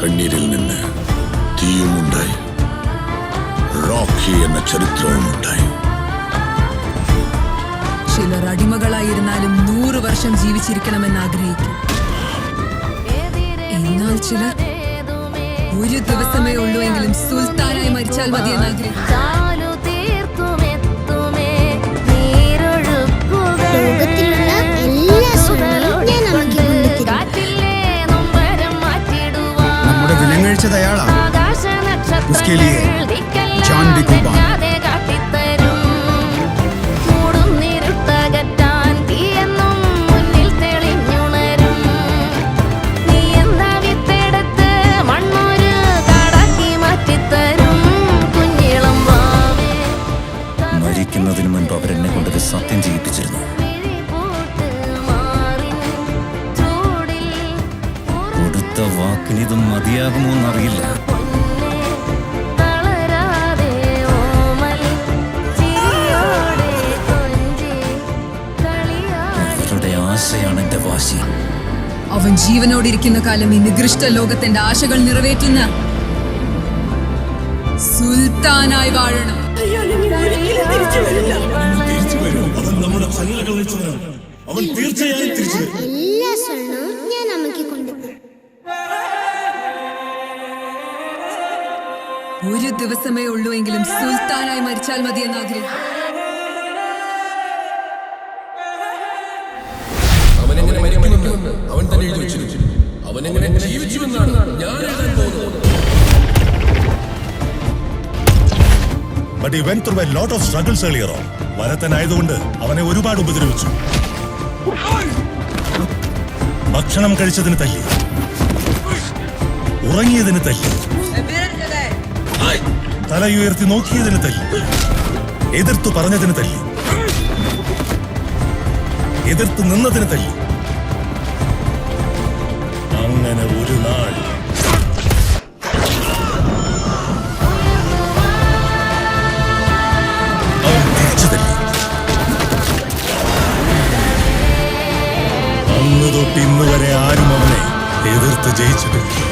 കണ്ണീരിൽ നിന്ന് തീയുമുണ്ടായി, റോക്കി എന്ന ചരിത്രവുമുണ്ടായി. ചിലർ അടിമകളായിരുന്നാലും 100 വർഷം ജീവിച്ചിരിക്കണമെന്ന് ആഗ്രഹിക്കും. എന്നാൽ ചിലർ ഒരു ദിവസമേ ഉള്ളൂ എങ്കിലും സുൽത്താനായി മരിച്ചാൽ മതിയെന്ന് ആഗ്രഹിക്കും. നമ്മുടെ വിലങ്ങഴിച്ചത് അയാളാ. उसके लिए जान भी कुर्बान. മരിക്കുന്നതിന് മുൻപ് അവരെന്നെ കൊണ്ടൊരു സത്യം ചെയ്യിപ്പിച്ചിരുന്നു. കൊടുത്ത വാക്കിനിത് മതിയാകുമോ എന്നറിയില്ല. അവരുടെ ആശയാണ് എന്റെ വാശി. അവൻ ജീവനോടിരിക്കുന്ന കാലം ഈ നികൃഷ്ട ലോകത്തിന്റെ ആശകൾ നിറവേറ്റുന്ന സുൽത്താനായി വാഴണം. എല്ലാ സ്വർണവും ഞാൻ അമ്മയ്ക്ക് കൊണ്ടുപോകും. ഒരു ദിവസമേ ഉള്ളൂ എങ്കിലും സുൽത്താനായി മരിച്ചാൽ മതിയെന്ന് ആഗ്രഹിക്കും. അവനെങ്ങനെ മരിക്കുമെന്ന് അവൻ തന്നെ എഴുതി വെച്ചിരുന്നു. അവനെങ്ങനെ ജീവിച്ചുവെന്നാണ് ഞാൻ എഴുതാൻ പോകുന്നത്. But he went through a lot of struggles earlier on. വരത്തനായതുകൊണ്ട് അവനെ ഒരുപാട് ഉപദ്രവിച്ചു. ഭക്ഷണം കഴിച്ചതിന് തല്ലി, ഉറങ്ങിയതിന് തല്ലി, തലയുയർത്തി നോക്കിയതിന് തല്ലി, എതിർത്തു പറഞ്ഞതിന് തല്ലി, എതിർത്ത് നിന്നതിന് തല്ലി. അങ്ങനെ ഒരു നാൾ അവൻ തിരിച്ചു തല്ലി. അന്ന് തൊട്ട് ഇന്ന് വരെ ആരും അവനെ എതിർത്ത് ജയിച്ചിട്ടില്ല.